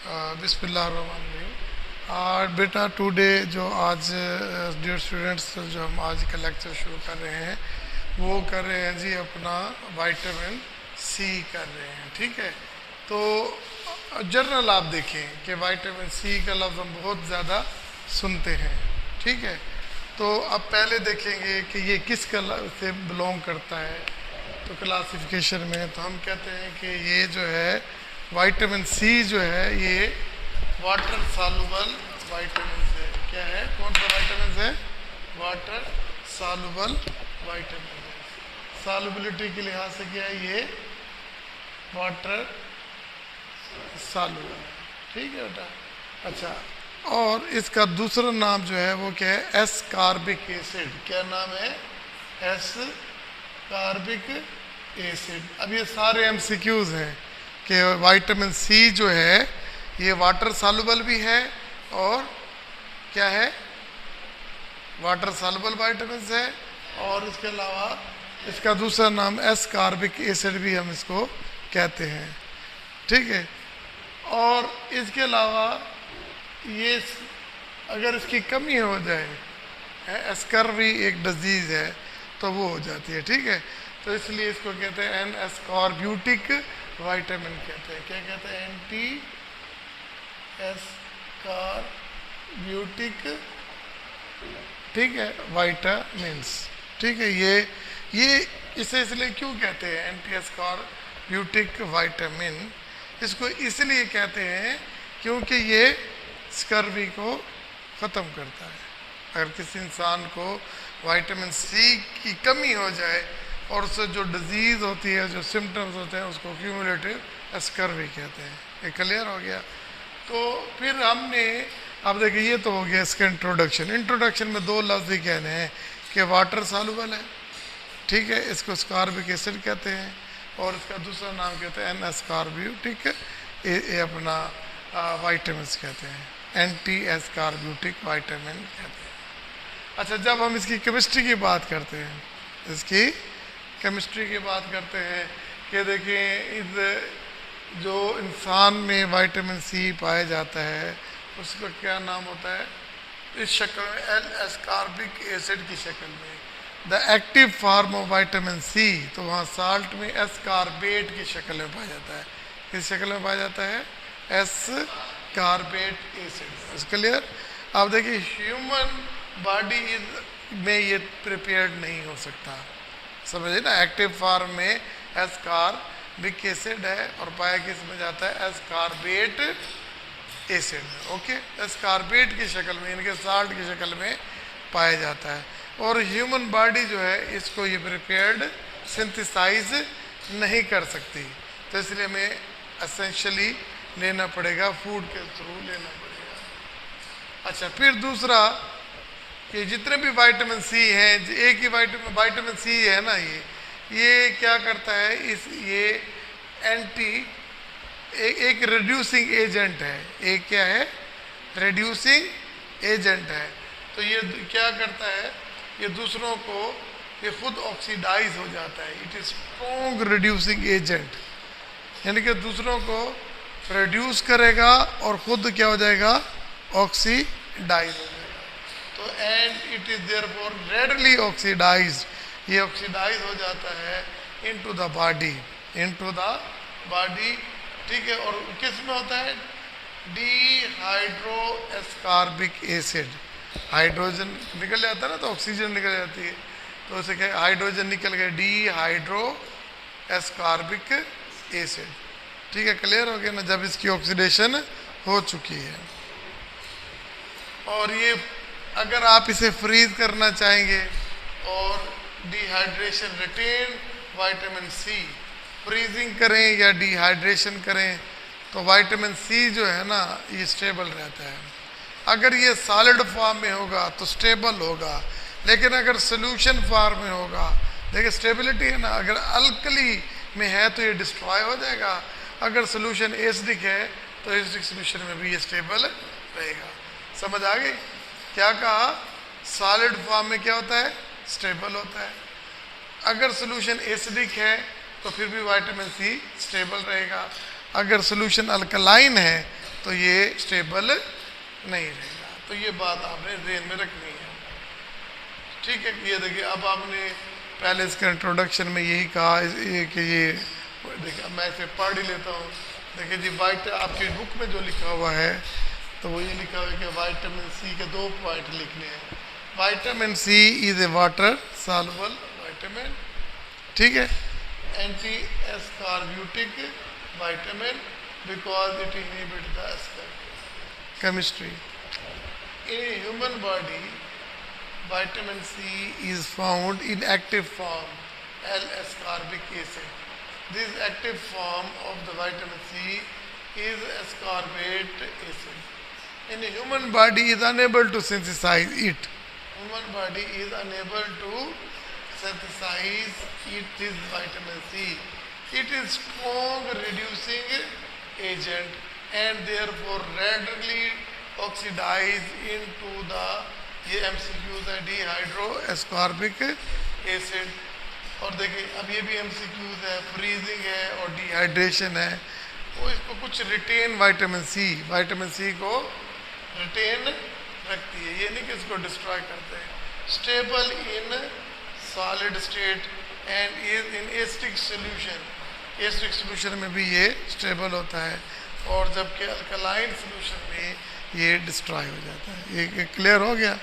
बिस्मिल्लाहिर्रहमानिर्रहीम। और बेटा टुडे जो आज डियर स्टूडेंट्स जो हम आज का लेक्चर शुरू कर रहे हैं वो कर रहे हैं जी अपना विटामिन सी कर रहे हैं। ठीक है, तो जनरल आप देखें कि विटामिन सी का लफ्ज़ हम बहुत ज़्यादा सुनते हैं। ठीक है, तो अब पहले देखेंगे कि ये किस से बिलोंग करता है। तो क्लासिफिकेशन में तो हम कहते हैं कि ये जो है विटामिन सी जो है ये वाटर सॉल्युबल विटामिन है। क्या है, कौन सा विटामिन है? वाटर सॉल्युबल विटामिन है। सॉल्युबिलिटी के लिहाज से क्या है, ये वाटर सॉल्युबल। ठीक है बेटा। अच्छा, और इसका दूसरा नाम जो है वो क्या है? Ascorbic acid. क्या नाम है? Ascorbic acid. अब ये सारे एमसीक्यूज हैं कि विटामिन सी जो है ये वाटर सॉल्युबल भी है और क्या है, वाटर सॉल्युबल विटामिन है, और इसके अलावा इसका दूसरा नाम एस कार्बिक एसिड भी हम इसको कहते हैं। ठीक है, और इसके अलावा ये अगर इसकी कमी हो जाए, एस्कर्वी एक डिजीज है, तो वो हो जाती है। ठीक है, तो इसलिए इसको कहते हैं एन एस्कॉर्ब्यूटिक विटामिन कहते हैं। क्या कहते हैं? एंटी एस्कॉर्ब्यूटिक, ठीक है, विटामिन्स। ठीक है, ये इसे इसलिए क्यों कहते हैं एंटी एस्कॉर्ब्यूटिक विटामिन? इसको इसलिए कहते हैं क्योंकि ये स्कर्वी को ख़त्म करता है। अगर किसी इंसान को विटामिन सी की कमी हो जाए और उससे जो डिजीज़ होती है, जो सिम्टम्स होते हैं, उसको क्यूमुलेटिव स्कर्वी कहते हैं। ये क्लियर हो गया? तो फिर हमने अब देखिए ये तो हो गया इसका इंट्रोडक्शन में दो लफ्ज़ ही कहने हैं कि वाटर सॉल्युबल है। ठीक है, इसको स्कॉर्बिक एसिड कहते हैं और इसका दूसरा नाम कहते हैं एन एस्कॉर्ब्यूटिक अपना विटामिन कहते हैं, एंटी एस्कॉर्ब्यूटिक विटामिन कहते हैं। अच्छा, जब हम इसकी केमिस्ट्री की बात करते हैं, इसकी केमिस्ट्री की बात करते हैं कि देखिए इस जो इंसान में विटामिन सी पाया जाता है उसका क्या नाम होता है? इस शक्ल में एल एस्कॉर्बिक एसिड की शक्ल में। The active form of vitamin C, तो वहाँ साल्ट में एस्कॉर्बेट की शक्ल में पाया जाता है। किस शक्ल में पाया जाता है? Ascorbate acid. क्लियर? अब देखिए ह्यूमन बॉडी में ये प्रिपेयर्ड नहीं हो सकता, समझे ना। एक्टिव फॉर्म में एस्कॉर्बिक एसिड है और पाया किस में जाता है? Ascorbate acid. ओके, एस्कॉर्बेट की शक्ल में, इनके साल्ट की शक्ल में पाया जाता है। और ह्यूमन बॉडी जो है इसको ये प्रिपेयर्ड सिंथेसाइज नहीं कर सकती, तो इसलिए हमें एसेंशियली लेना पड़ेगा, फूड के थ्रू लेना पड़ेगा। अच्छा, फिर दूसरा कि जितने भी विटामिन सी हैं, एक ही विटामिन सी है ना, ये क्या करता है? ये एंटी एक रिड्यूसिंग एजेंट है। एक क्या है? रिड्यूसिंग एजेंट है। तो ये क्या करता है? ये दूसरों को, ये खुद ऑक्सीडाइज हो जाता है। It is strong reducing agent, यानी कि दूसरों को रिड्यूस करेगा और खुद क्या हो जाएगा? ऑक्सीडाइज हो जाएगा। तो and it is therefore readily oxidise, ये ऑक्सीडाइज हो जाता है इनटू द बॉडी। ठीक है, और किस में होता है? Dehydro ascorbic acid. हाइड्रोजन निकल जाता है ना, तो ऑक्सीजन निकल जाती है, तो उसे क्या, हाइड्रोजन निकल गया, डिहाइड्रो एस्कॉर्बिक एसिड। ठीक है, क्लियर हो गया ना, जब इसकी ऑक्सीडेशन हो चुकी है। और ये अगर आप इसे फ्रीज करना चाहेंगे और dehydration retain vitamin C, freezing करें या डिहाइड्रेशन करें, तो विटामिन सी जो है ना ये स्टेबल रहता है। अगर ये सॉलिड फॉर्म में होगा तो स्टेबल होगा, लेकिन अगर सोल्यूशन फॉर्म में होगा, देखिए स्टेबिलिटी है ना, अगर अल्कली में है तो ये डिस्ट्रॉय हो जाएगा, अगर सोल्यूशन एसिडिक है तो एसिडिक सोल्यूशन में भी ये स्टेबल रहेगा। समझ आ गई? क्या कहा? सॉलिड फॉर्म में क्या होता है? स्टेबल होता है। अगर सोल्यूशन एसिडिक है तो फिर भी विटामिन सी स्टेबल रहेगा। अगर सोल्यूशन अल्कलाइन है तो ये स्टेबल नहीं रहेगा। तो ये बात आपने ध्यान में रखनी है। ठीक है, ये देखिए अब आपने पहले इसके इंट्रोडक्शन में यही कहा कि ये देखिए मैं इसे पढ़ ही लेता हूँ। देखिए जी वाइट आपकी बुक में जो लिखा हुआ है तो वो ये लिखा हुआ है कि विटामिन सी के 2 पॉइंट लिखने हैं। Vitamin C is a water soluble vitamin, ठीक है, anti scorbutic vitamin because it inhibit the chemistry in human body. Vitamin C is found in active form, L-ascorbic acid. This active form of the vitamin C is ascorbate acid. And the human body is unable to synthesize it. Human body is unable to synthesize it, this vitamin C. It is strong reducing agent and therefore readily oxidize into the, ये MCQs है, dehydro ascorbic acid. और देखिए अब ये भी MCQs है, freezing है और डिहाइड्रेशन है। वो इसको कुछ रिटेन विटामिन सी को रिटेन रखती है, ये नहीं कि इसको डिस्ट्रॉय करते हैं। Stable in solid state and is in acidic solution. Acidic solution में भी ये स्टेबल होता है और जबकि अल्कलाइन सॉल्यूशन में ये डिस्ट्रॉय हो जाता है। ये क्लियर हो गया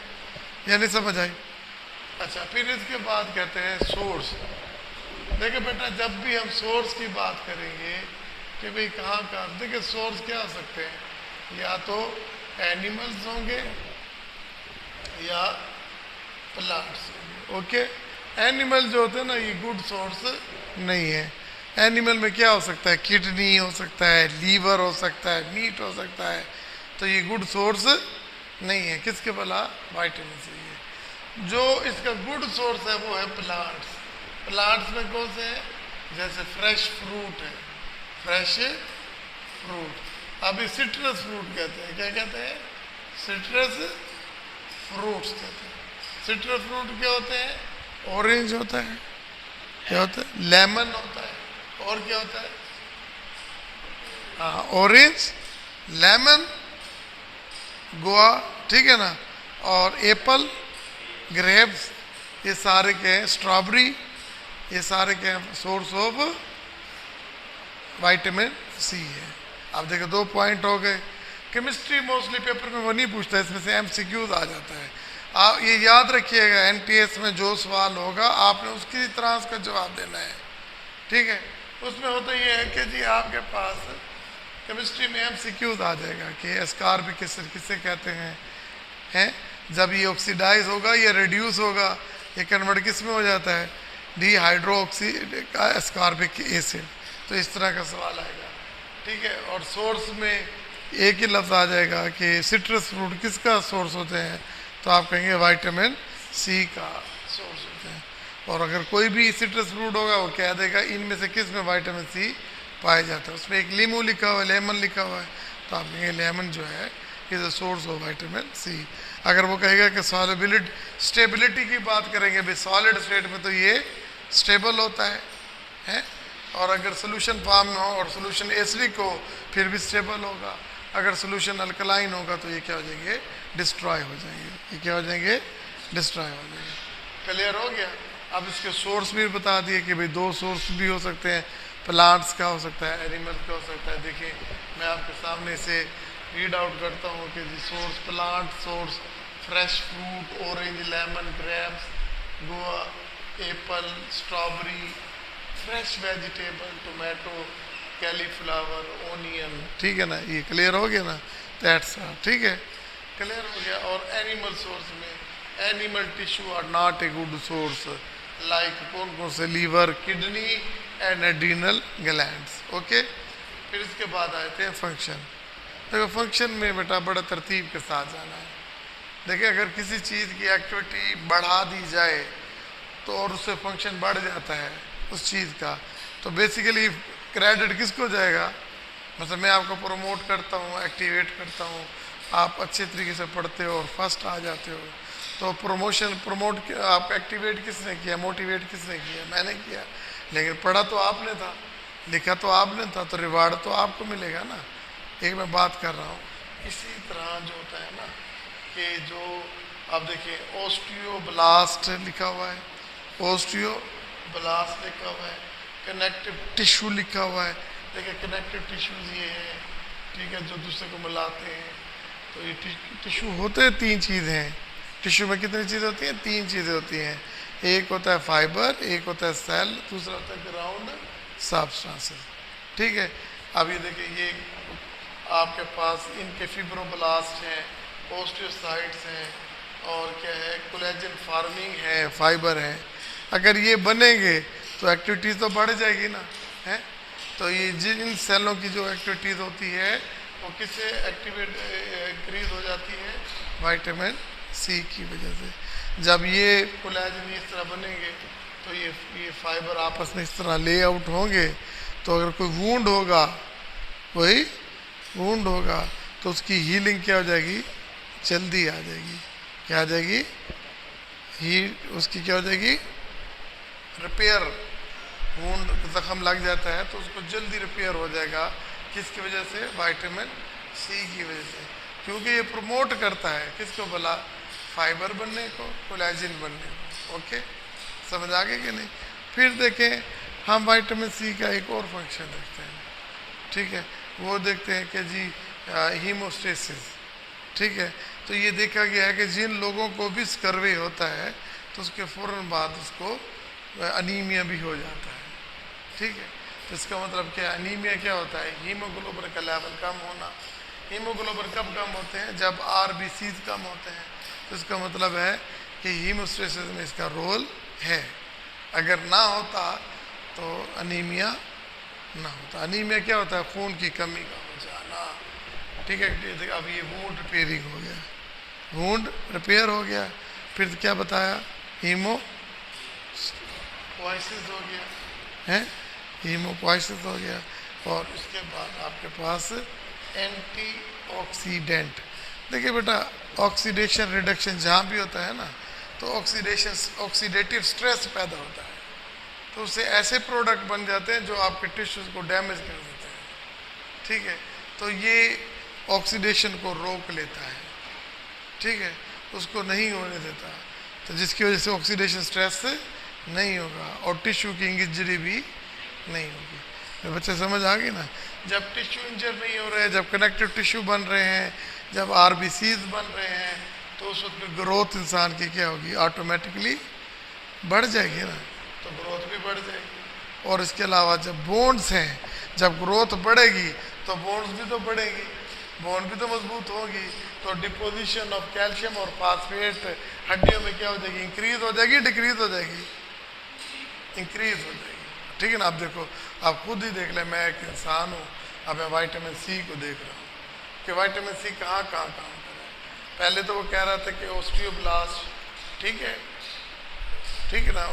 या नहीं समझ आई? अच्छा, फिर इसके बाद कहते हैं सोर्स। देखिए बेटा जब भी हम सोर्स की बात करेंगे कि भाई कहाँ कहाँ, देखिए सोर्स क्या हो सकते हैं, या तो एनिमल्स होंगे या प्लांट्स होंगे। ओके, एनिमल जो होते हैं ना ये गुड सोर्स नहीं है। एनिमल में क्या हो सकता है, किडनी हो सकता है, लीवर हो सकता है, मीट हो सकता है, तो ये गुड सोर्स नहीं है। किसके भला? विटामिन सी है। जो इसका गुड सोर्स है वो है प्लांट्स। प्लांट्स में कौन से हैं? जैसे फ्रेश फ्रूट है, फ्रेश फ्रूट। अभी सिट्रस फ्रूट कहते हैं, क्या कहते हैं? सिट्रस फ्रूट्स कहते हैं। सिट्रस फ्रूट क्या होते हैं? ऑरेंज होता है, क्या होता है? लेमन होता है, और क्या होता है? हाँ, ऑरेंज, लेमन, गोवा, ठीक है ना, और एप्पल, ग्रेप्स, ये सारे के हैं, स्ट्रॉबेरी, ये सारे के सोर्स ऑफ विटामिन सी है। अब देखो 2 पॉइंट हो गए। केमिस्ट्री मोस्टली पेपर में वो नहीं पूछता, इसमें से MCQs आ जाता है। आप ये याद रखिएगा, NTS में जो सवाल होगा आपने उसकी तरह उसका जवाब देना है, ठीक है। उसमें होता ये है कि जी आपके पास केमिस्ट्री में MCQs आ जाएगा कि एस्कॉर्बिक एसिड किसे कहते हैं जब ये ऑक्सीडाइज होगा, ये रिड्यूस होगा, ये कन्वर्ट किस में हो जाता है? Dehydroxy ascorbic acid. तो इस तरह का सवाल आएगा, ठीक है। और सोर्स में एक ही लफ्ज़ आ जाएगा कि सिट्रस फ्रूट किसका सोर्स होते हैं, तो आप कहेंगे विटामिन सी का सोर्स होते हैं। और अगर कोई भी सिट्रस फ्रूट होगा वो कह देगा इनमें से किस में विटामिन सी पाया जाता है। उसमें एक लीमू लिखा हुआ है, लेमन लिखा हुआ है, तो आप कहेंगे लेमन जो है is a source of vitamin C. अगर वो कहेगा कि सॉलिबिलिटी स्टेबिलिटी की बात करेंगे, भाई सॉलिड स्टेट में तो ये स्टेबल होता है, और अगर सोल्यूशन फॉर्म में हो और सोल्यूशन एसिडिक हो फिर भी स्टेबल होगा। अगर सोल्यूशन अल्कलाइन होगा तो ये क्या हो जाएंगे? डिस्ट्रॉय हो जाएंगे। ये क्या हो जाएंगे? डिस्ट्रॉय हो जाएंगे। क्लियर हो गया? अब इसके सोर्स भी बता दिए कि भाई 2 सोर्स भी हो सकते हैं, प्लांट्स का हो सकता है, एनिमल्स का हो सकता है। देखिए मैं आपके सामने से रीड आउट करता हूँ कि जी source plant source fresh fruit, orange, lemon, grapes, guava, apple, strawberry, fresh vegetable, tomato, cauliflower, onion, ठीक है ना। ये क्लियर हो गया ना? दैट्स ठीक है, क्लियर हो गया। और एनिमल सोर्स में animal tissue are not a good source, like कौन कौन से? Liver, kidney and adrenal glands. Okay, फिर इसके बाद आते हैं फंक्शन। देखो फंक्शन में बेटा बड़ा तरतीब के साथ जाना है। देखिए अगर किसी चीज़ की एक्टिविटी बढ़ा दी जाए तो और उससे फंक्शन बढ़ जाता है उस चीज़ का, तो बेसिकली क्रेडिट किसको जाएगा? मतलब मैं आपको प्रमोट करता हूँ, एक्टिवेट करता हूँ, आप अच्छे तरीके से पढ़ते हो और फर्स्ट आ जाते हो, तो प्रमोट आप एक्टिवेट किसने किया, मोटिवेट किसने किया? मैंने किया। लेकिन पढ़ा तो आपने था, लिखा तो आपने था, तो रिवार्ड तो आपको मिलेगा ना। एक मैं बात कर रहा हूँ इसी तरह जो होता है ना कि जो अब देखिए ओस्टियोब्लास्ट लिखा हुआ है, ओस्टियोब्लास्ट लिखा हुआ है, कनेक्टिव टिश्यू लिखा हुआ है। देखिए कनेक्टिव टिश्यूज ये है, ठीक है, जो दूसरे को मिलाते हैं। तो ये टिश्यू होते हैं, तीन चीज़ें हैं। टिश्यू में कितनी चीज़ें होती हैं? तीन चीज़ें होती हैं। एक होता है फाइबर, एक होता है सेल, दूसरा होता है ग्राउंड सब्सटेंसेस। ठीक है, अब ये देखिए ये आपके पास इनके फिब्रोब्लास्ट हैं, ओस्टियोसाइट्स हैं, और क्या है, कोलेजन फार्मिंग है, फाइबर है। अगर ये बनेंगे तो एक्टिविटीज़ तो बढ़ जाएगी ना, है। तो ये जिन सेलों की जो एक्टिविटीज़ होती है वो किससे इंक्रीज हो जाती है? विटामिन सी की वजह से। जब ये कोलेजन इस तरह बनेंगे तो ये फाइबर आपस में इस तरह लेआउट होंगे, तो अगर कोई वूंड होगा, वही वूंड होगा, तो उसकी हीलिंग क्या हो जाएगी? जल्दी आ जाएगी। क्या आ जाएगी? उसकी क्या हो जाएगी? रिपेयर। वूंड जख्म लग जाता है तो उसको जल्दी रिपेयर हो जाएगा। किसकी वजह से? विटामिन सी की वजह से। क्योंकि ये प्रमोट करता है किसको भला? फाइबर बनने को, कोलेजन बनने को। ओके, समझ आ गए कि नहीं? फिर देखें हम विटामिन सी का एक और फंक्शन देखते हैं। ठीक है, वो देखते हैं कि जी हीमोस्टेसिस। ठीक है, तो ये देखा गया है कि जिन लोगों को भी स्कर्वे होता है तो उसके फ़ौरन बाद उसको अनीमिया भी हो जाता है। ठीक है, तो इसका मतलब क्या? अनीमिया क्या होता है? हीमोग्लोबिन का लेवल कम होना। हीमोग्लोबिन कब कम होते हैं? जब आरबीसीज कम होते हैं। तो इसका मतलब है कि हीमोस्टेसिस में इसका रोल है। अगर ना होता तो अनीमिया ना होता। अनीमिया क्या होता है? खून की कमी का हो जाना। ठीक है, अब ये वूंड रिपेयरिंग हो गया, वूंड रिपेयर हो गया। फिर क्या बताया? हीमोपोइसिस हो गया, है, हीमोपोइसिस हो गया। और उसके बाद आपके पास एंटीऑक्सीडेंट। देखिए बेटा, ऑक्सीडेशन रिडक्शन जहाँ भी होता है ना, तो ऑक्सीडेटिव स्ट्रेस पैदा होता है, तो उससे ऐसे प्रोडक्ट बन जाते हैं जो आपके टिश्यूज को डैमेज कर देते हैं। ठीक है, तो ये ऑक्सीडेशन को रोक लेता है। ठीक है, उसको नहीं होने देता, तो जिसकी वजह से ऑक्सीडेशन स्ट्रेस नहीं होगा और टिश्यू की इंजरी भी नहीं होगी। तो बच्चे समझ आ गए ना? जब टिश्यू इंजर नहीं हो रहे, जब कनेक्टिव टिश्यू बन रहे हैं, जब आरबीसीज बन रहे हैं, तो उस वक्त ग्रोथ इंसान की क्या होगी? ऑटोमेटिकली बढ़ जाएगी ना, तो ग्रोथ भी बढ़ जाएगी। और इसके अलावा जब बोन्स हैं, जब ग्रोथ बढ़ेगी तो बोन्स भी तो बढ़ेगी, बोन भी तो मजबूत होगी, तो डिपोजिशन ऑफ कैल्शियम और फास्फेट हड्डियों में क्या हो जाएगी? इंक्रीज हो जाएगी, डिक्रीज हो जाएगी? इंक्रीज हो जाएगी। ठीक है ना? आप देखो, आप खुद ही देख लें, मैं एक इंसान हूँ, अब मैं विटामिन सी को देख रहा हूँ कि विटामिन सी कहाँ कहाँ काम कर रहा है। पहले तो वो कह रहा था कि ओस्टियोब्लास्ट, ठीक है, ठीक है ना,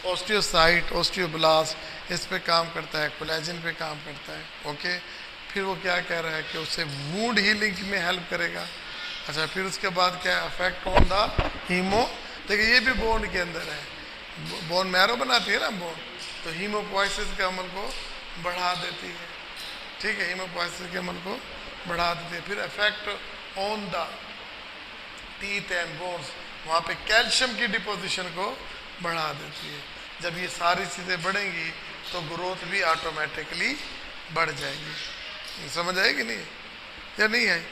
ओस्टियोसाइट, ओस्टियोब्लास्ट इस पे काम करता है, कोलेजन पे काम करता है। ओके, फिर वो क्या कह रहा है कि उससे वूंड हीलिंग में हेल्प करेगा। अच्छा, फिर उसके बाद क्या? Affect on the hemo. देखिए ये भी बोन के अंदर है, बोन मैरो बनाती है ना बोन, तो हीमोपोइसिस के अमल को बढ़ा देती है। ठीक है, हीमोपोइसिस के अमल को बढ़ा देती है। फिर affect on the teeth and bones, वहाँ पे कैल्शियम की डिपोजिशन को बढ़ा देती है। जब ये सारी चीज़ें बढ़ेंगी तो ग्रोथ भी ऑटोमेटिकली बढ़ जाएगी। समझ आएगी नहीं या नहीं आई?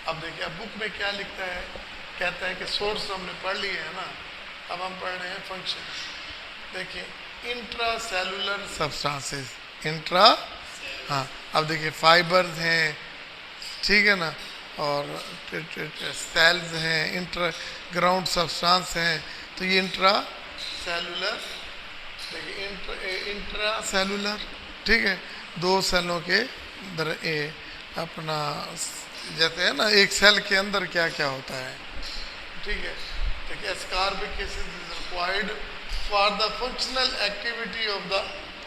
अब देखिए, अब बुक में क्या लिखता है, कहता है कि सोर्स हमने पढ़ लिए है ना, अब हम पढ़ रहे हैं फंक्शन। देखिए, इंट्रा सेलुलर सब्सटेंसेस, इंट्रा, हाँ, अब देखिए फाइबर्स हैं, ठीक है ना, और सेल्स हैं, इंट्रा ग्राउंड सब्सटेंस हैं, तो ये इंट्रा सेलुलर। देखिए इंट्रा सेलुलर, ठीक है, दो सेलों के अपना जैसे है ना, एक सेल के अंदर क्या क्या होता है। ठीक है, देखिए ascorbic acid is required for the functional activity of the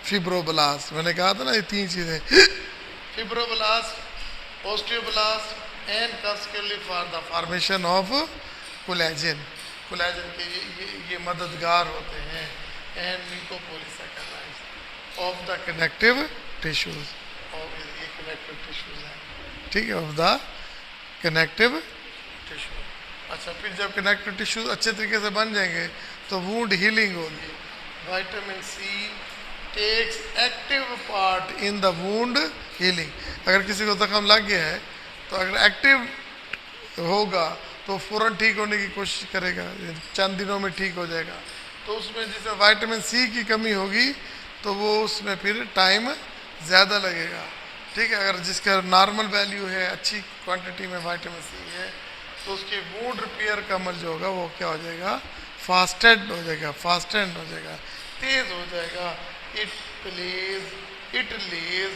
fibroblast। मैंने कहा था ना ये तीन चीजें, fibroblast, osteoblast and consequently for the formation of collagen। Collagen के ये मददगार होते हैं, and mucopolysaccharides of the connective tissues। और ये कनेक्टिव टिश्यूज हैं, ठीक है, ऑफ द कनेक्टिव टिश्यू। अच्छा, फिर जब कनेक्टिव टिश्यूज अच्छे तरीके से बन जाएंगे तो वुंड हीलिंग होगी। Vitamin C takes active part in the wound healing. अगर किसी को जख्म लग गया है तो अगर एक्टिव होगा तो फ़ौरन ठीक होने की कोशिश करेगा, चंद दिनों में ठीक हो जाएगा। तो उसमें जैसे विटामिन सी की कमी होगी तो वो उसमें फिर टाइम ज़्यादा लगेगा, ठीक है। अगर जिसका नॉर्मल वैल्यू है, अच्छी क्वांटिटी में विटामिन सी है, तो उसकी वुंड रिपेयर का अमल जो होगा वो क्या हो जाएगा, फास्टेड हो जाएगा, फास्टेंड हो जाएगा, तेज़ हो जाएगा। It lays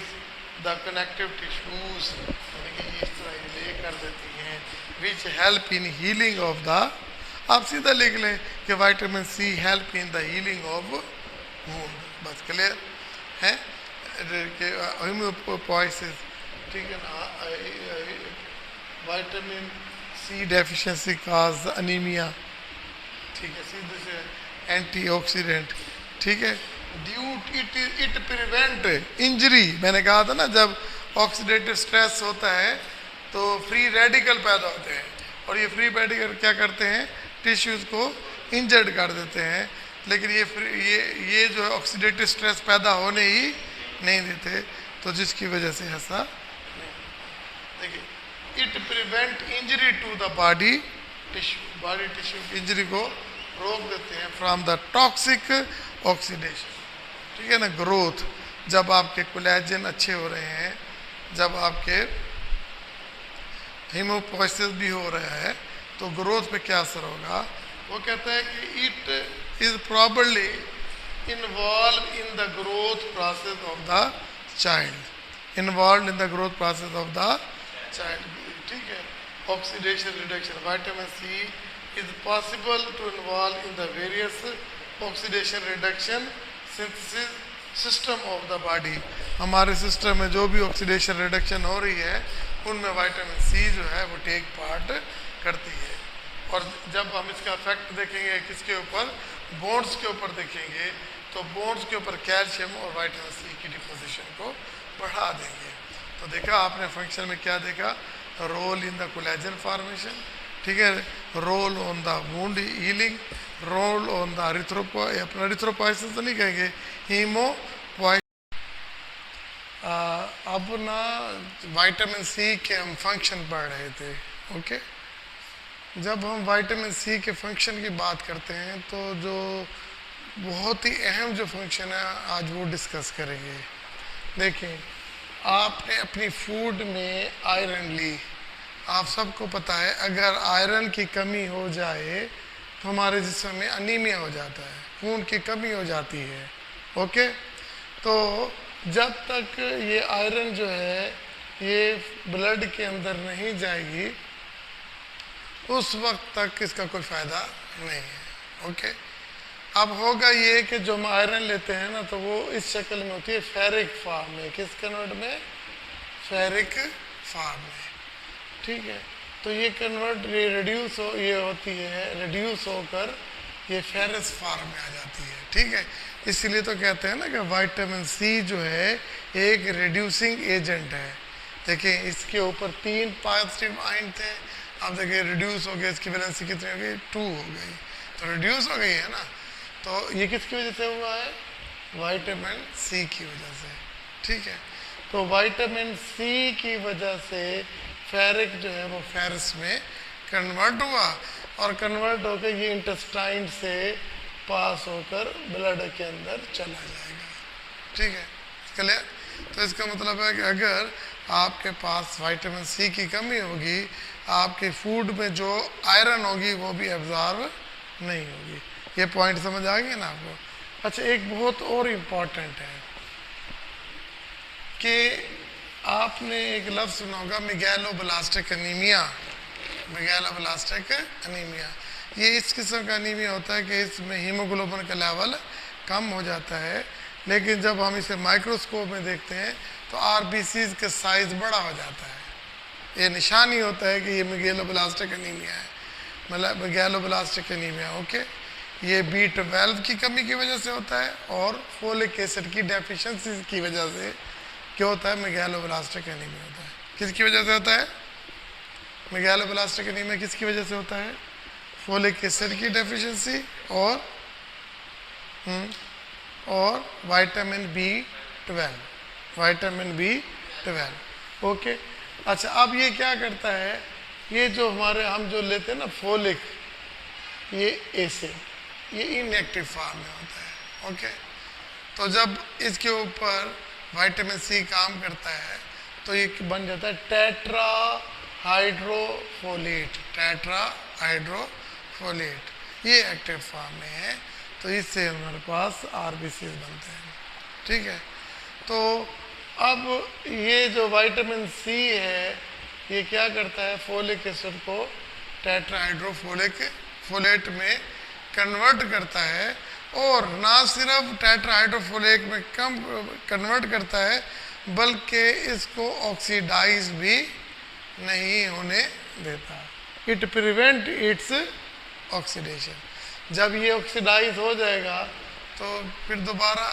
the connective tissues, यानी कि इस तरह ले कर देती हैं, which help in healing of the, आप सीधा लिख लें कि vitamin C help in the healing of wound, बस क्लियर है। होम्योपोइसिस, ठीक है ना, vitamin C deficiency cause anaemia, ठीक है, सीधे से एंटीऑक्सीडेंट, ठीक है। ड्यू इट प्रिवेंट इंजरी, मैंने कहा था ना जब ऑक्सीडेटिव स्ट्रेस होता है तो फ्री रेडिकल पैदा होते हैं, और ये फ्री रेडिकल क्या करते हैं, टिश्यूज़ को इंजर्ड कर देते हैं। लेकिन ये जो है ऑक्सीडेटिव स्ट्रेस पैदा होने ही नहीं देते, तो जिसकी वजह से ऐसा देखिए, it prevent injury to the body tissue, body tissue की इंजरी को रोक देते हैं फ्रॉम द टॉक्सिक ऑक्सीडेशन, ठीक है ना। ग्रोथ, जब आपके कोलेजन अच्छे हो रहे हैं, जब आपके हीमोपोइसिस भी हो रहा है, तो ग्रोथ पे क्या असर होगा। वो कहता है कि it is probably involve in the growth process of the child, involve in the growth process of the child, ठीक है। Oxidation reduction, vitamin C is possible to involve in the various oxidation reduction synthesis system of the body. हमारे system में जो भी oxidation reduction हो रही है उनमें विटामिन सी जो है वो टेक पार्ट करती है। और जब हम इसका इफेक्ट देखेंगे किसके ऊपर, बोन्स के ऊपर देखेंगे, तो बोन्स के ऊपर कैल्शियम और विटामिन सी की डिपोजिशन को बढ़ा देंगे। तो देखा आपने फंक्शन में क्या देखा, role in the collagen formation, ठीक है, role on the wound healing, role on the अपना एरिथ्रोपोइसिस तो नहीं कहेंगे, हीमोपोइसिस। अब ना विटामिन सी के हम फंक्शन पढ़ रहे थे, ओके। जब हम विटामिन सी के फंक्शन की बात करते हैं तो जो बहुत ही अहम जो फंक्शन है आज वो डिस्कस करेंगे। देखिए, आपने अपनी फूड में आयरन ली, आप सबको पता है अगर आयरन की कमी हो जाए तो हमारे जिस्म में अनीमिया हो जाता है, खून की कमी हो जाती है, ओके। तो जब तक ये आयरन जो है ये ब्लड के अंदर नहीं जाएगी उस वक्त तक इसका कोई फ़ायदा नहीं है, ओके। अब होगा ये कि जो हम आयरन लेते हैं ना तो वो इस शक्ल में होती है फेरिक फॉर्म में, किस कन्वर्ट में, फेरिक फॉर्म में, ठीक है। तो ये कन्वर्ट ये होती है रिड्यूस होकर ये फेरस फॉर्म में आ जाती है, ठीक है। इसीलिए तो कहते हैं ना कि विटामिन सी जो है एक रिड्यूसिंग एजेंट है। देखिए इसके ऊपर 3 पॉजिटिव आयन थे, अब देखिए रिड्यूस हो गया, इसकी वैलेंसी कितनी हो गई, 2 हो गई, तो रिड्यूस हो गई है ना। तो ये किसकी वजह से हुआ है, विटामिन सी की वजह से, ठीक है। तो विटामिन सी की वजह से फेरिक जो है वो फेरस में कन्वर्ट हुआ, और कन्वर्ट होकर ये इंटेस्टाइन से पास होकर ब्लड के अंदर चला जाएगा, ठीक है, क्लियर। तो इसका मतलब है कि अगर आपके पास विटामिन सी की कमी होगी, आपके फूड में जो आयरन होगी वो भी एब्जॉर्ब नहीं होगी। ये पॉइंट समझ आ गया ना आपको। अच्छा, एक बहुत और इम्पॉर्टेंट है कि आपने एक लफ्ज़ सुना होगा मेगालोब्लास्टिक एनीमिया, मेगालोब्लास्टिक एनीमिया। ये इस किस्म का एनीमिया होता है कि इसमें हीमोग्लोबिन का लेवल कम हो जाता है, लेकिन जब हम इसे माइक्रोस्कोप में देखते हैं तो आरबीसीज का साइज़ बड़ा हो जाता है। ये निशानी होता है कि ये मेगालोब्लास्टिक एनीमिया है, मतलब मेगालोब्लास्टिक एनीमिया, ओके। ये B12 की कमी की वजह से होता है और फोलिक एसिड की डेफिशिएंसी की वजह से क्या होता है, मेगालोब्लास्टिक एनीमिया होता है। किसकी वजह से होता है मेगालोब्लास्टिक एनीमिया? किसकी वजह से होता है? फोलिक एसिड की डेफिशिएंसी और vitamin B12, vitamin B12। Okay, अच्छा अब ये क्या करता है, ये जो हमारे हम जो लेते हैं ना फोलिक ये एसिड, ये इनएक्टिव फॉर्म में होता है। ओके, तो जब इसके ऊपर विटामिन C काम करता है तो ये बन जाता है टेट्रा हाइड्रोफोलेट, टेट्रा हाइड्रोफोलेट, ये एक्टिव फॉर्म में है। तो इससे हमारे पास RBCs बनते हैं। ठीक है, तो अब ये जो विटामिन C है ये क्या करता है, फोलिक एसिड को टेट्रा हाइड्रोफोलेट में कन्वर्ट करता है, और ना सिर्फ टेट्रा हाइड्रोफोलेट में कम कन्वर्ट करता है बल्कि इसको ऑक्सीडाइज भी नहीं होने देता। It prevent its oxidation. जब ये ऑक्सीडाइज हो जाएगा तो फिर दोबारा,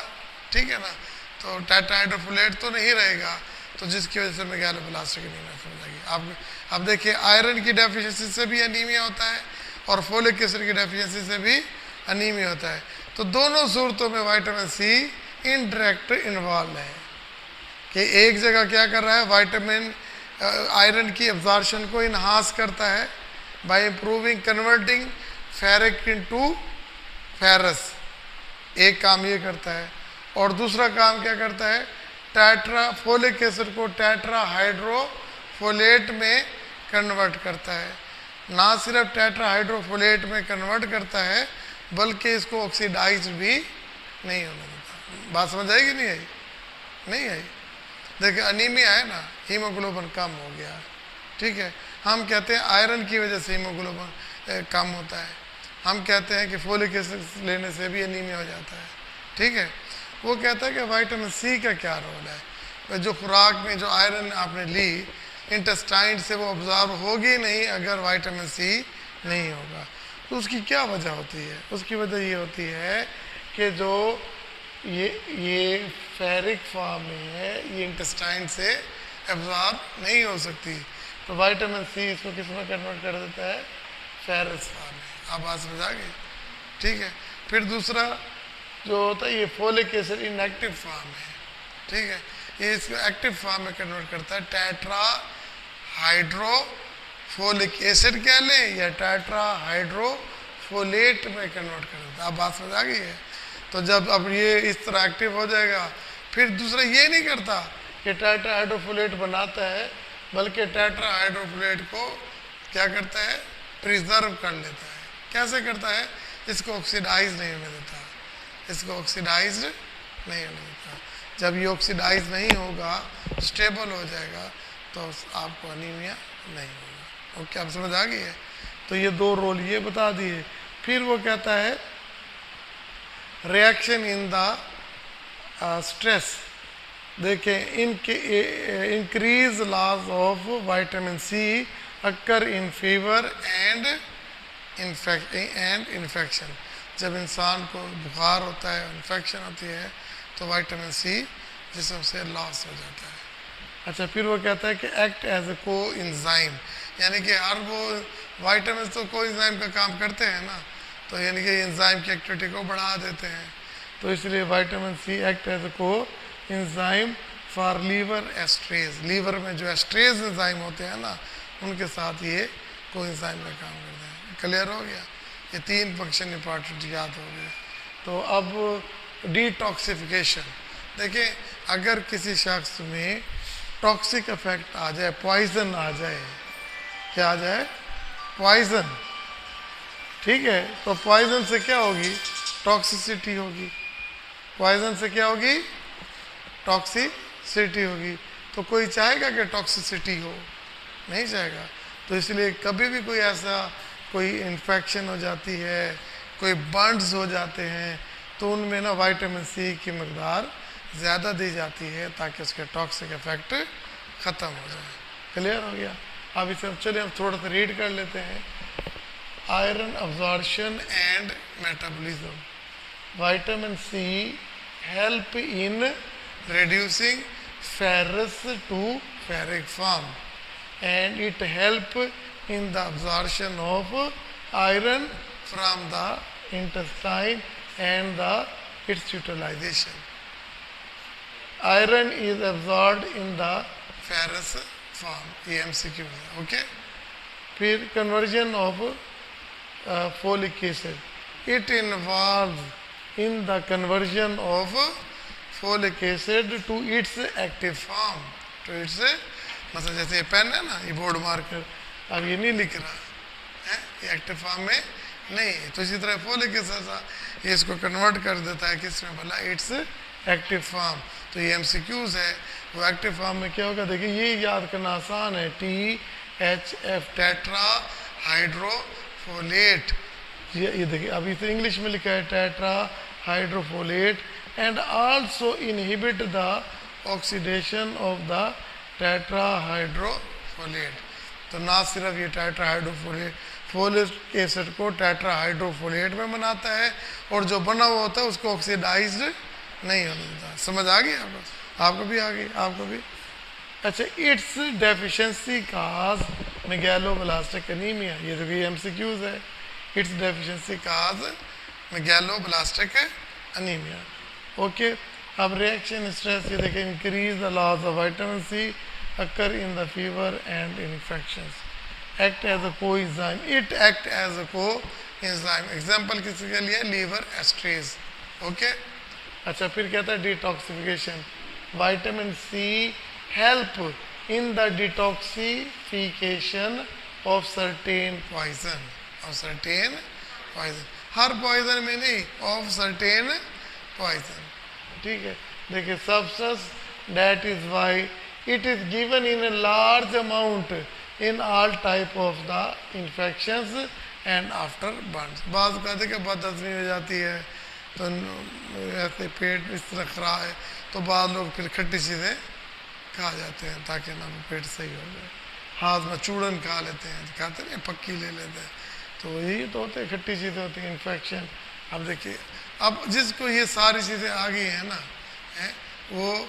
ठीक है ना, तो टेट्रा हाइड्रोफोलेट तो नहीं रहेगा, तो जिसकी वजह से मेगालोब्लास्टिक एनीमिया हो जाएगी। अब देखिए आयरन की डेफिशिएंसी से भी एनीमिया होता है और फोलिक एसिड की डेफिशिएंसी से भी एनीमिया होता है। तो दोनों सूरतों में विटामिन C इनडायरेक्ट इन्वॉल्व है कि एक जगह क्या कर रहा है, विटामिन आयरन की एब्जॉर्प्शन को इन्हांस करता है bye improving converting ferric into ferrous, एक काम ये करता है, और दूसरा काम क्या करता है, टेट्रा फोलिक एसिड को टेट्रा हाइड्रोफोलेट में कन्वर्ट करता है। ना सिर्फ टेट्रा हाइड्रोफोलेट में कन्वर्ट करता है बल्कि इसको ऑक्सीडाइज भी नहीं होने देता। बात समझ आएगी नहीं आई? नहीं आई? देखिए अनीमिया है ना, हीमोग्लोबिन कम हो गया, ठीक है, हम कहते हैं आयरन की वजह से हीमोग्लोबिन कम होता है, हम कहते हैं कि फोलिक एसिड लेने से भी एनीमिया हो जाता है। ठीक है, वो कहता है कि विटामिन C का क्या रोल है, जो खुराक में जो आयरन आपने ली इंटेस्टाइन से वो ऑब्जॉर्व होगी नहीं अगर विटामिन C नहीं होगा। तो उसकी क्या वजह होती है? उसकी वजह ये होती है कि जो ये फेरिक फॉर्म में है, ये इंटेस्टाइन से एब्जॉर्ब नहीं हो सकती, तो विटामिन C इसको किस में कन्वर्ट कर देता है, फेरस फॉर्म में। आप बात समझ आ गई? ठीक है, फिर दूसरा जो होता है ये फोलिक एसिड इनएक्टिव फॉर्म है, ठीक है, ये इसको एक्टिव फॉर्म में कन्वर्ट करता है, टेट्रा हाइड्रोफोलिक एसिड कह लें या टेट्रा हाइड्रोफोलेट में कन्वर्ट कर देता है। आप बात समझ आ गई है? तो जब अब ये इस तरह एक्टिव हो जाएगा, फिर दूसरा ये नहीं करता कि टेट्रा हाइड्रोफोलेट बनाता है बल्कि टेट्रा हाइड्रोफोलेट को क्या करता है, प्रिजर्व कर लेता है। कैसे करता है? इसको ऑक्सीडाइज नहीं होने देता, इसको ऑक्सीडाइज नहीं होने देता। जब ये ऑक्सीडाइज नहीं होगा, स्टेबल हो जाएगा, तो आपको एनीमिया नहीं होगा। ओके, आप समझ आ गई है? तो ये दो रोल ये बता दिए। फिर वो कहता है रिएक्शन इन द स्ट्रेस, देखें इनके increase loss of vitamin C occur in fever and infection. जब इंसान को बुखार होता है, इन्फेक्शन होती है, तो विटामिन C जिसम से लॉस हो जाता है। अच्छा, फिर वो कहता है कि एक्ट एज ए को इंजाइम, यानी कि हर वो विटामिन तो को इंजाइम का काम करते हैं ना, तो यानी कि इंजाइम की एक्टिविटी को बढ़ा देते हैं, तो इसलिए vitamin C act as a coenzyme for liver esterase. Liver में जो एस्ट्रेज इंजाइम होते हैं ना, उनके साथ ये को इंजाइम का काम करते हैं। क्लियर हो गया? ये तीन फंक्शन इंपॉर्टेंट याद हो गए। तो अब डिटॉक्सिफिकेशन, देखिए अगर किसी शख्स में टॉक्सिक इफेक्ट आ जाए, पॉइजन आ जाए, क्या आ जाए, पॉइजन, ठीक है, तो पॉइजन से क्या होगी, टॉक्सिसिटी होगी। पॉइजन से क्या होगी, टॉक्सिसिटी होगी। तो कोई चाहेगा कि टॉक्सिसिटी हो? नहीं चाहेगा। तो इसलिए कभी भी कोई ऐसा कोई इन्फेक्शन हो जाती है, कोई बर्न्स हो जाते हैं, तो उनमें ना विटामिन C की मकदार ज़्यादा दी जाती है ताकि उसके टॉक्सिक इफेक्ट ख़त्म हो जाए। क्लियर हो गया? अब इसे चलिए हम थोड़ा सा रीड कर लेते हैं। Iron absorption and metabolism, vitamin C help in reducing ferrous to ferric form, and it help in the absorption of iron from the intestine and its utilization. Iron is absorbed in the ferrous form. ये MCQ है, okay? फिर conversion of folic acid. It involves in the conversion of folic acid to its active form. To its, मतलब जैसे ये pen है ना, ये board marker, अब ये नहीं लिख रहा है, ये एक्टिव फॉर्म में नहीं है, तो इसी तरह फोलिक एसिड था, ये इसको कन्वर्ट कर देता है किसमें, बोला इट्स एक्टिव फॉर्म। तो ये MCQs है, वो एक्टिव फॉर्म में क्या होगा, देखिए ये याद करना आसान है, THF टेट्रा हाइड्रोफोलेट, ये देखिए अभी तो इंग्लिश में लिखा है tetrahydrofolate, and also inhibit the oxidation of the tetrahydrofolate. तो ना सिर्फ ये टेट्रा हाइड्रोफोलेट फोलिक एसिड को टेट्रा हाइड्रोफोलेट में बनाता है, और जो बना हुआ होता है उसको ऑक्सीडाइज्ड नहीं होने देता। समझ आ गई आपको? आपको भी आ गई, आपको भी। अच्छा, it's deficiency cause megaloblastic anaemia, ये तो भी MCQs है। It's deficiency cause megaloblastic anaemia, okay. अब रिएक्शन स्ट्रेस, ये देखें, increase the loss of vitamin C occur in the fever and infections, act as a coenzyme, it act as a coenzyme, example किसी के लिए liver esterase, okay। अच्छा, फिर कहता है detoxification, vitamin C help in the detoxification of certain poison, of certain poison, her poison में नहीं, of certain poison, ठीक है। देखिए, substance that is why it is given in a large amount in all type of the infections and after burns। बाज़ कहते कि बदहज़मी हो जाती है, तो ऐसे पेट इस तरह खराब है, तो बाद लोग फिर खट्टी चीज़ें खा जाते हैं ताकि ना वो पेट सही हो जाए। हाथ में चूड़न खा लेते हैं, खाते नहीं, पक्की ले लेते हैं, तो यही तो होते हैं, खट्टी चीज़ें होती हैं, इन्फेक्शन। अब देखिए, अब जिसको ये सारी चीज़ें आ गई हैं ना, वो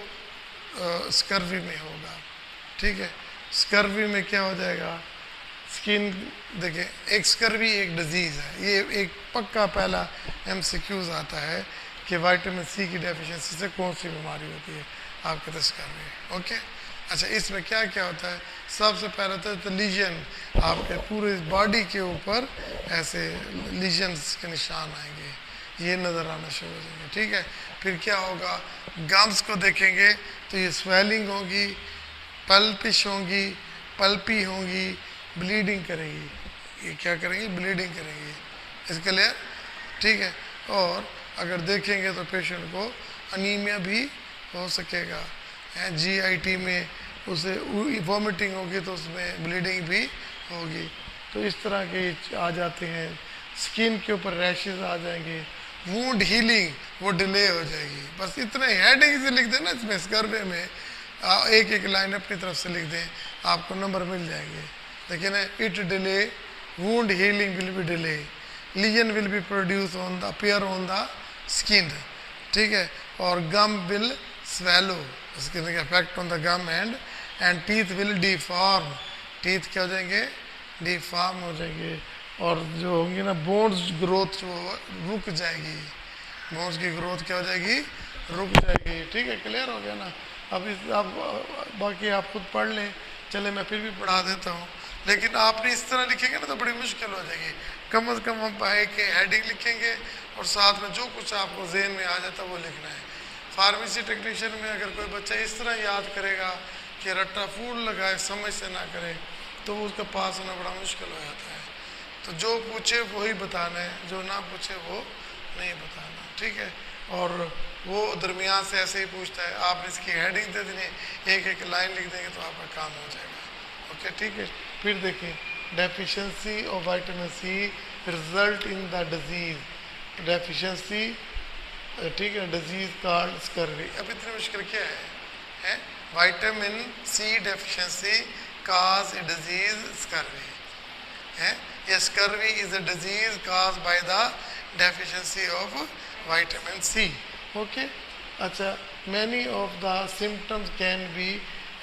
स्कर्वी में होगा, ठीक है। स्कर्वी में क्या हो जाएगा, स्किन, देखिए एक स्कर्वी एक डिजीज़ है, ये एक पक्का पहला MCQs आता है कि विटामिन C की डेफिशिएंसी से कौन सी बीमारी होती है, आपके तो स्कर्वी, ओके। अच्छा, इसमें क्या क्या होता है, सबसे पहले तो लीजन, आपके पूरे बॉडी के ऊपर ऐसे लीजन्स के निशान आएंगे, ये नज़र आना शुरू हो जाएंगे, ठीक है। फिर क्या होगा, गम्स को देखेंगे तो ये स्वेलिंग होगी, पल्पिश होंगी, पल्पी होंगी, ब्लीडिंग करेगी, ये क्या करेंगी, ब्लीडिंग करेंगी, इसके लिए, ठीक है। और अगर देखेंगे तो पेशेंट को अनीमिया भी हो सकेगा, GIT में उसे वॉमिटिंग होगी तो उसमें ब्लीडिंग भी होगी। तो इस तरह के आ जाते हैं, स्किन के ऊपर रैशेज आ जाएंगे, वुंड हीलिंग वो डिले हो जाएगी। बस इतने हेडिंग से लिख देना इसमें, स्कर्वे में एक एक लाइन अपनी तरफ से लिख दें, आपको नंबर मिल जाएंगे। देखिए ना, it delay, wound healing will be delay, lesion will be produce on the appear on the skin, ठीक है। और गम विल स्वेलो, स्किन का effect on the gum, and teeth will deform, teeth क्या हो जाएंगे, डिफॉर्म हो जाएंगे। और जो होंगी ना, बोन्स ग्रोथ जो रुक जाएगी, बोन्स की ग्रोथ क्या हो जाएगी, रुक जाएगी, ठीक है। क्लियर हो गया ना? अब बाकी आप खुद पढ़ लें, चले मैं फिर भी पढ़ा देता हूँ, लेकिन आपने इस तरह लिखेंगे ना तो बड़ी मुश्किल हो जाएगी। कम से कम हम पाए के हेडिंग लिखेंगे और साथ में जो कुछ आपको जेहन में आ जाता वो लिखना है। फार्मेसी टेक्नीशियन में अगर कोई बच्चा इस तरह याद करेगा कि रट्टा फूल लगाए, समझ से ना करे, तो उसका पास होना बड़ा मुश्किल हो जाता है। तो जो पूछे वही बताना है, जो ना पूछे वो नहीं बताना, ठीक है। और वो दरमियान से ऐसे ही पूछता है, आपने इसकी हेडिंग दे देनी, एक एक लाइन लिख देंगे तो आपका काम हो जाएगा, ओके, ठीक है। फिर देखिए, deficiency of vitamin C result in the disease, deficiency, ठीक है, डिजीज कॉल्ड स्कर्वी। अब इतनी मुश्किल क्या है? Vitamin C deficiency cause a disease scurvy है। ये scurvy is a disease cause by the deficiency of vitamin C, okay. अच्छा, many of the symptoms can be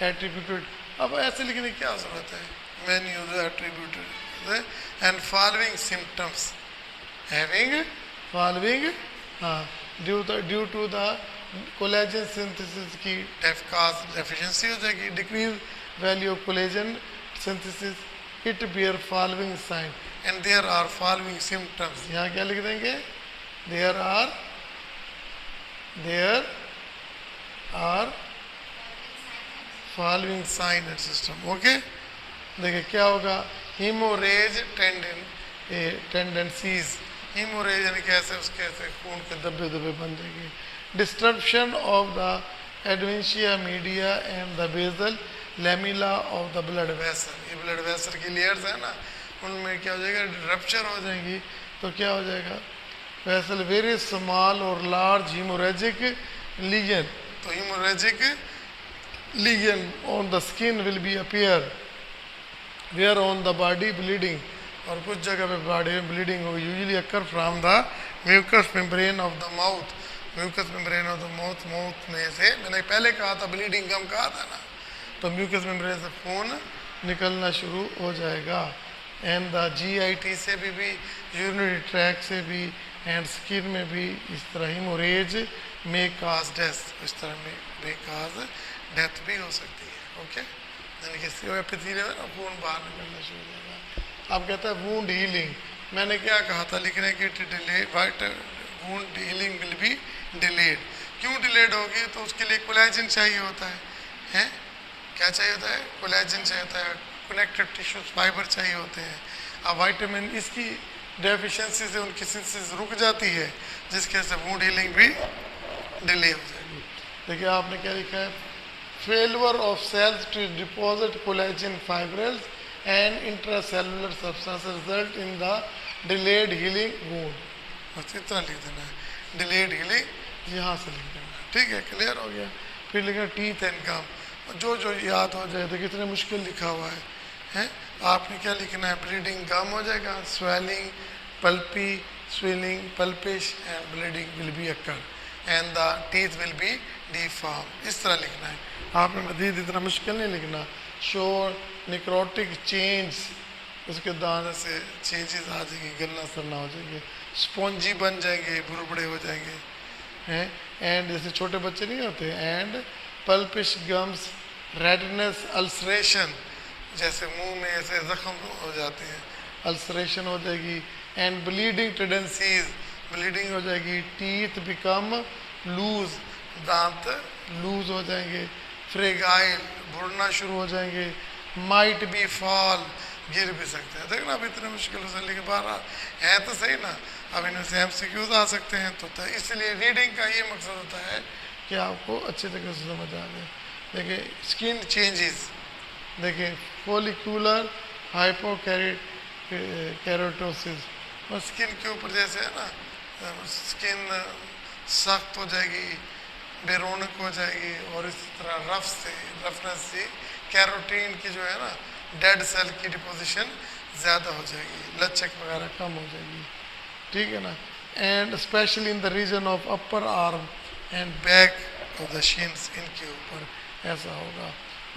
attributed. अब ऐसे लिखने की क्या जरूरत है, many of the attributed and following symptoms having following, हाँ, due to the collagen synthesis की डेफिशिएंसी हो जाएगी, decrease value of collagen synthesis, it bear following sign and there are following symptoms. यहाँ क्या लिख देंगे, there are following sign and system. Okay, देखिए क्या होगा, हीमोरेज टेंडेंसीज, हीमोरेज यानी कैसे उसके ऐसे खून के धब्बे धब्बे बन जाएंगे, disruption of the adventitia media and the basal lamina of the blood vessel. ये ब्लड वेसल की लेयर्स है ना, उनमें क्या हो जाएगा, रप्चर हो जाएंगी, तो क्या हो जाएगा, वेसल वेरी स्मॉल और लार्ज हीमोरेजिक लीजन, तो haemorrhagic lesion on the skin will be appear where on the body bleeding, और कुछ जगह पे बॉडी में ब्लीडिंग होगी, usually occur from the mucous membrane of the mouth, mucous membrane of the mouth, mouth में से, मैंने पहले कहा था ब्लीडिंग कम कहा था ना, तो म्यूकस मेम्ब्रेन से खून निकलना शुरू हो जाएगा, एंड द जीआईटी से भी यूरिनरी ट्रैक से भी एंड स्किन में भी इस तरह हीमोरेज में काज डेथ, इस तरह में काज डेथ भी हो सकती है। ओके, यानी कि एपिथेलियम में खून बाहर निकलना शुरू हो जाएगा। अब कहता है वुंड हीलिंग, मैंने क्या कहा था लिखने की, delay white wound healing will be delayed. क्यों डिलेड होगी, तो उसके लिए कोलेजन चाहिए होता है, हैं, क्या चाहिए होता है, कोलेजन चाहिए होता है, कनेक्टिव टिश्यूज फाइबर चाहिए होते हैं। अब वाइटामिन इसकी डेफिशिएंसी से उनकी सिंथेसिस रुक जाती है, जिसके वजह से वुंड हीलिंग भी डिले हो जाएगी। देखिए आपने क्या लिखा है, failure of cells to deposit collagen fibrils and intracellular substance result in the delayed healing wound, बस इतना लिख देना है, डिलेड हीलिंग यहाँ से लिख देना है, ठीक है, क्लियर हो गया। फिर लिखा टीथ एंड गम, जो जो याद हो जाए, देखिए इतने मुश्किल लिखा हुआ है, हैं, आपने क्या लिखना है, ब्लीडिंग गम हो जाएगा, swelling, pulpy, swelling, pulpish and bleeding will be occur and the teeth will be deform, इस तरह लिखना है। आपने मजीद इतना मुश्किल नहीं लिखना। शोर निक्रोटिक चेंज, उसके दाने से चेंजेस आ जाएंगे, गलना सरना हो जाएंगे, स्पॉन्जी बन जाएंगे, बुरबड़े हो जाएंगे, हैं, एंड जैसे छोटे बच्चे नहीं होते, एंड पल्पिश गम्स, रेडनेस, अल्सरेशन, जैसे मुंह में ऐसे जख्म हो जाते हैं, अल्सरेशन हो जाएगी, एंड ब्लीडिंग टेंडेंसीज, ब्लीडिंग हो जाएगी, टीथ बिकम लूज, दांत लूज हो जाएंगे, फ्रेगाइल, बुढ़ना शुरू हो जाएंगे, माइट बी फॉल, गिर भी सकते हैं। देखना अब इतने मुश्किल से लेके बाहर है तो सही ना, अब इनमें से एमसीक्यूज आ सकते हैं, तो इसलिए रीडिंग का ये मकसद होता है कि आपको अच्छे तरीके से समझ आ जाए। देखिए स्किन चेंजेस, देखिए फोलिकुलर हाइपोकैरोटोसिस, और स्किन के ऊपर जैसे है ना, स्किन सख्त हो जाएगी, बेरौनक हो जाएगी, और इस तरह रफनेस से कैरोटीन की जो है ना डेड सेल की डिपोजिशन ज़्यादा हो जाएगी, लचक वगैरह कम हो जाएगी, ठीक है ना, and specially in the region of upper arm and back of the shins, इनके ऊपर ऐसा होगा।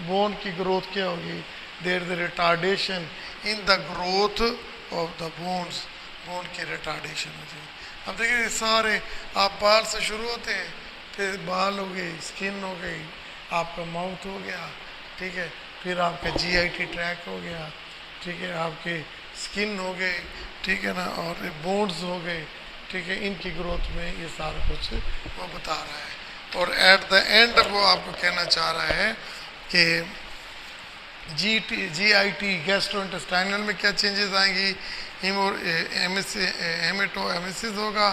बोन की ग्रोथ क्या होगी, there the retardation in the growth of the bones, bone की रिटार्डेशन हो जाएगी। अब देखिए सारे, आप बाल से शुरू होते हैं, फिर बाल हो गई, स्किन हो गई, आपका माउथ हो गया, ठीक है, फिर आपका जीआईटी ट्रैक हो गया, ठीक है, आपके स्किन हो गए, ठीक है ना, और बोन्स हो गए, ठीक है, इनकी ग्रोथ में ये सारा कुछ वो बता रहा है। और एट द एंड वो आपको कहना चाह रहा है कि जीआईटी गैस्ट्रोइंटेस्टाइनल में क्या चेंजेस आएंगी, हेमेटोएमेसिस होगा,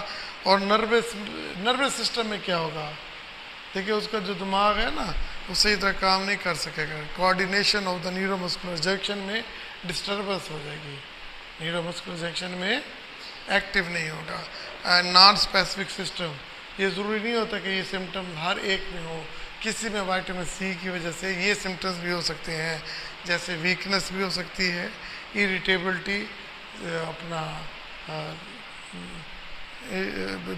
और नर्वस सिस्टम में क्या होगा, देखिए उसका जो दिमाग है ना वो सही तरह काम नहीं कर सकेगा, coordination of the neuromuscular junction में डिस्टर्बेंस हो जाएगी, न्यूरोमस्कुलर जंक्शन में एक्टिव नहीं होगा। नॉन स्पेसिफिक सिस्टम, ये ज़रूरी नहीं होता कि ये सिम्टम हर एक में हो, किसी में विटामिन सी की वजह से ये सिम्टम्स भी हो सकते हैं, जैसे वीकनेस भी हो सकती है, इरिटेबिलिटी, अपना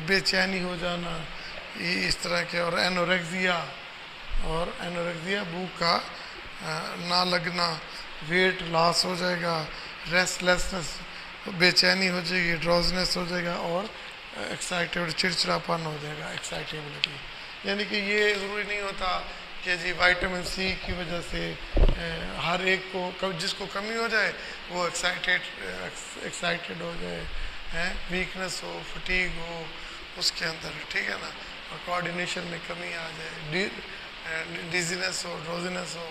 बेचैनी हो जाना, ये इस तरह के, और एनोरेक्सिया भूख का ना लगना, वेट लॉस हो जाएगा, रेस्टलेसनेस बेचैनी हो जाएगी, ड्रोजनेस हो जाएगा, और एक्साइटेड चिड़चिड़ापन हो जाएगा, एक्साइटेबिलिटी। यानी कि ये ज़रूरी नहीं होता कि जी विटामिन सी की वजह से हर एक को जिसको कमी हो जाए वो एक्साइटेड हो जाए, हैं, वीकनेस हो, फटीग हो उसके अंदर, ठीक है ना, और कोऑर्डिनेशन में कमी आ जाए, डिजीनेस हो, ड्रोजीनेस हो।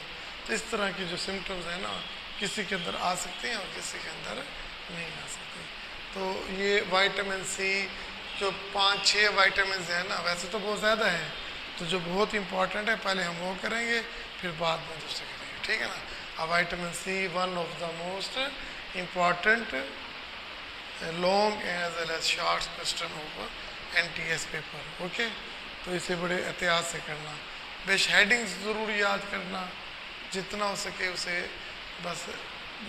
तो इस तरह की जो सिम्टम्स हैं ना, किसी के अंदर आ सकते हैं और किसी के अंदर नहीं आ सकते। तो ये विटामिन सी जो 5-6 विटामिन हैं ना, वैसे तो बहुत ज़्यादा हैं, तो जो बहुत इंपॉर्टेंट है पहले हम वो करेंगे, फिर बाद में दूसरे करेंगे, ठीक है ना। अब vitamin C one of the most important long as well as short question of NTS paper, okay. तो इसे बड़े एहतियात से करना, बेश हेडिंग्स ज़रूर याद करना, जितना हो सके उसे बस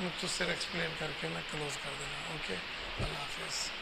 मुख्तसर एक्सप्लेन करके मैं क्लोज कर देना, ओके। अल्लाह हाफिज़।